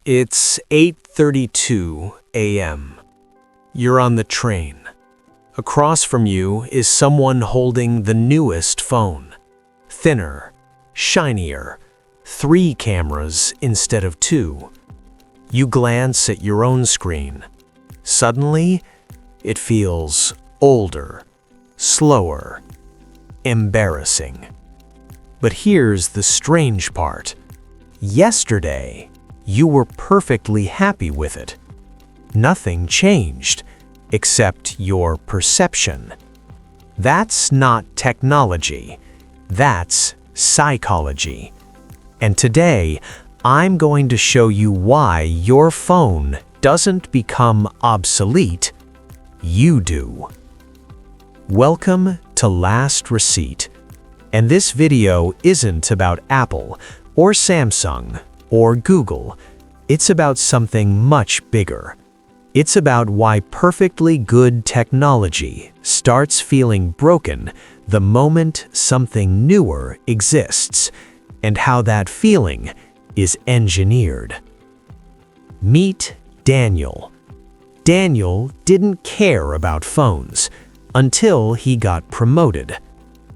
It's 8:32 a.m. You're on the train. Across from you is someone holding the newest phone. Thinner, shinier, 3 cameras instead of 2. You glance at your own screen. Suddenly, it feels older, slower, embarrassing. But here's the strange part. Yesterday, you were perfectly happy with it. Nothing changed, except your perception. That's not technology. That's psychology. And today, I'm going to show you why your phone doesn't become obsolete. You do. Welcome to Last Receipt. And this video isn't about Apple or Samsung or Google. It's about something much bigger. It's about why perfectly good technology starts feeling broken the moment something newer exists, and how that feeling is engineered. Meet Daniel. Daniel didn't care about phones until he got promoted.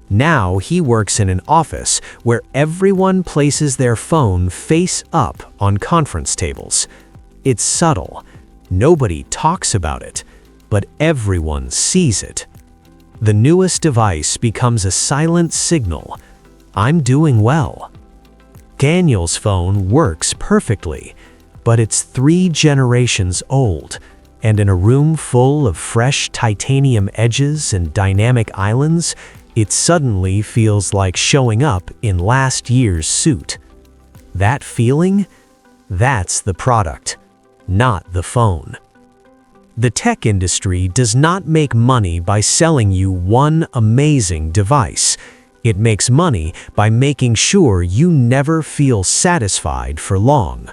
Now he works in an office where everyone places their phone face up on conference tables. It's subtle. Nobody talks about it, but everyone sees it. The newest device becomes a silent signal. I'm doing well. Daniel's phone works perfectly, but it's 3 generations old, and in a room full of fresh titanium edges and dynamic islands, it suddenly feels like showing up in last year's suit. That feeling? That's the product, not the phone. The tech industry does not make money by selling you one amazing device. It makes money by making sure you never feel satisfied for long.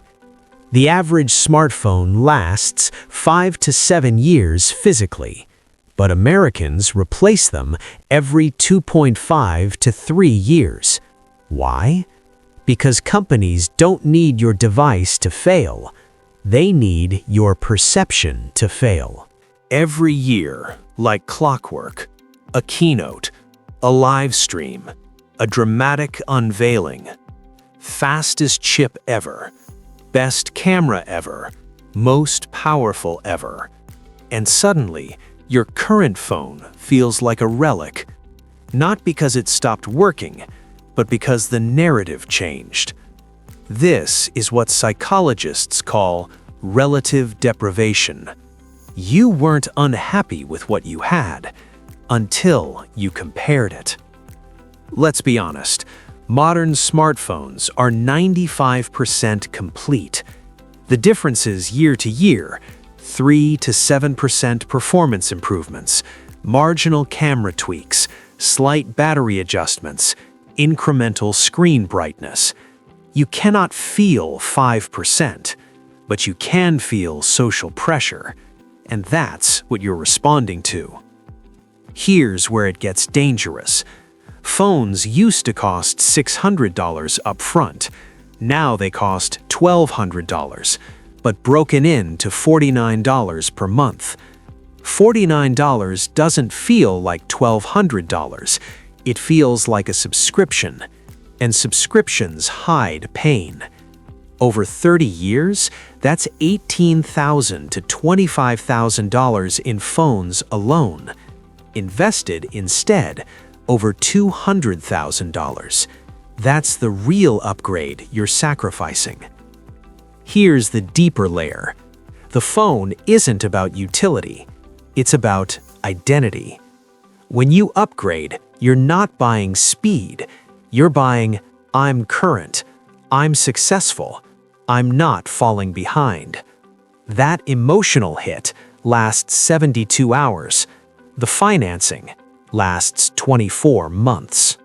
The average smartphone lasts 5 to 7 years physically, but Americans replace them every 2.5 to 3 years. Why? Because companies don't need your device to fail. They need your perception to fail. Every year, like clockwork, a keynote, a live stream, a dramatic unveiling, fastest chip ever, best camera ever, most powerful ever. And suddenly, your current phone feels like a relic, not because it stopped working, but because the narrative changed. This is what psychologists call relative deprivation. You weren't unhappy with what you had until you compared it. Let's be honest, modern smartphones are 95% complete. The differences year to year: 3 to 7% performance improvements, marginal camera tweaks, slight battery adjustments, incremental screen brightness. You cannot feel 5%, but you can feel social pressure, and that's what you're responding to. Here's where it gets dangerous. Phones used to cost $600 up front. Now they cost $1,200. But broken in to $49 per month. $49 doesn't feel like $1,200. It feels like a subscription, and subscriptions hide pain. Over 30 years, that's $18,000 to $25,000 in phones alone. Invested instead, over $200,000. That's the real upgrade you're sacrificing. Here's the deeper layer. The phone isn't about utility. It's about identity. When you upgrade, you're not buying speed. You're buying, I'm current, I'm successful, I'm not falling behind. That emotional hit lasts 72 hours. The financing lasts 24 months.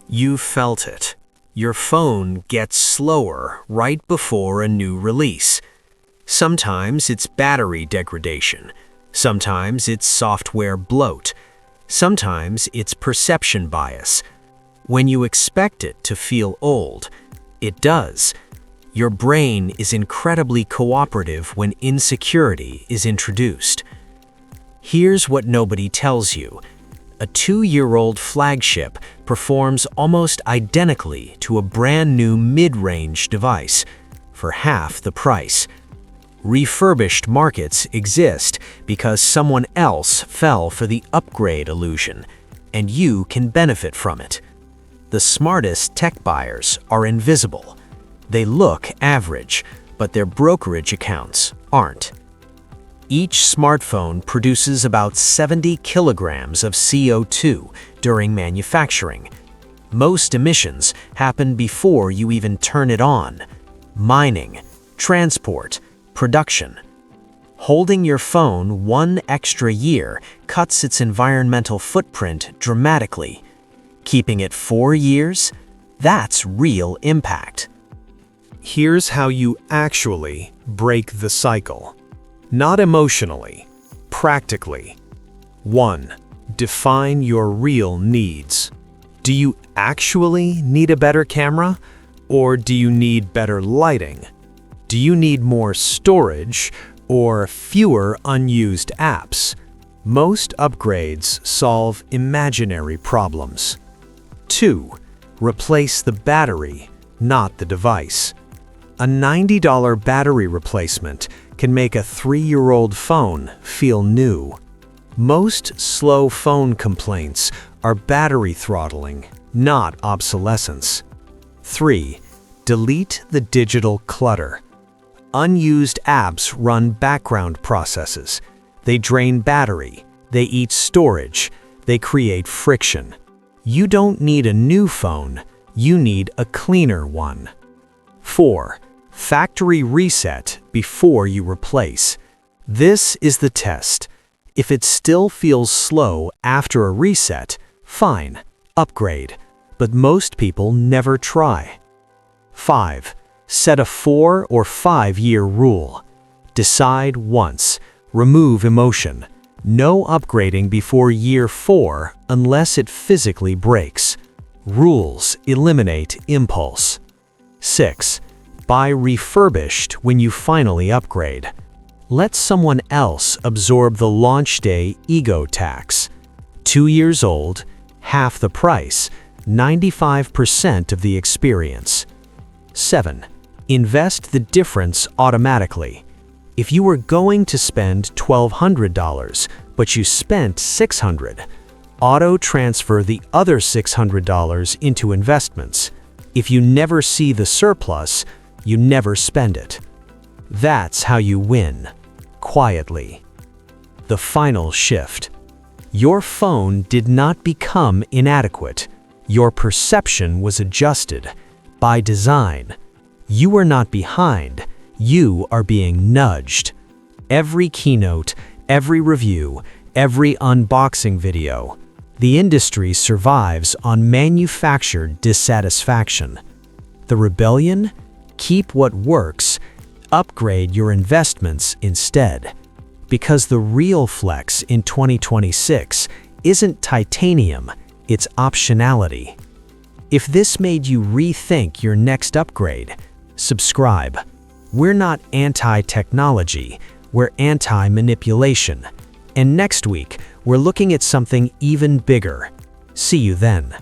You've felt it. Your phone gets slower right before a new release. Sometimes it's battery degradation. Sometimes it's software bloat. Sometimes it's perception bias. When you expect it to feel old, it does. Your brain is incredibly cooperative when insecurity is introduced. Here's what nobody tells you. A 2-year-old flagship performs almost identically to a brand new mid-range device for half the price. Refurbished markets exist because someone else fell for the upgrade illusion, and you can benefit from it. The smartest tech buyers are invisible. They look average, but their brokerage accounts aren't. Each smartphone produces about 70 kilograms of CO2 during manufacturing. Most emissions happen before you even turn it on. Mining, transport, production. Holding your phone 1 extra year cuts its environmental footprint dramatically. Keeping it 4 years? That's real impact. Here's how you actually break the cycle. Not emotionally, practically. 1. Define your real needs. Do you actually need a better camera? Or do you need better lighting? Do you need more storage or fewer unused apps? Most upgrades solve imaginary problems. 2. Replace the battery, not the device. A $90 battery replacement can make a 3-year-old phone feel new. Most slow phone complaints are battery throttling, not obsolescence. 3. Delete the digital clutter. Unused apps run background processes. They drain battery, they eat storage, they create friction. You don't need a new phone, you need a cleaner one. 4. Factory reset before you replace. This is the test. If it still feels slow after a reset, fine, upgrade. But most people never try. 5. Set a 4 or 5-year rule. Decide once. Remove emotion. No upgrading before year 4 unless it physically breaks. Rules eliminate impulse. 6. Buy refurbished when you finally upgrade. Let someone else absorb the launch day ego tax. 2 years old, half the price, 95% of the experience. 7. Invest the difference automatically. If you were going to spend $1,200, but you spent $600, auto-transfer the other $600 into investments. If you never see the surplus, you never spend it. That's how you win, quietly. The final shift. Your phone did not become inadequate. Your perception was adjusted. By design. You are not behind. You are being nudged. Every keynote, every review, every unboxing video. The industry survives on manufactured dissatisfaction. The rebellion? Keep what works, upgrade your investments instead. Because the real flex in 2026 isn't titanium, it's optionality. If this made you rethink your next upgrade, subscribe. We're not anti-technology, we're anti-manipulation. And next week, we're looking at something even bigger. See you then.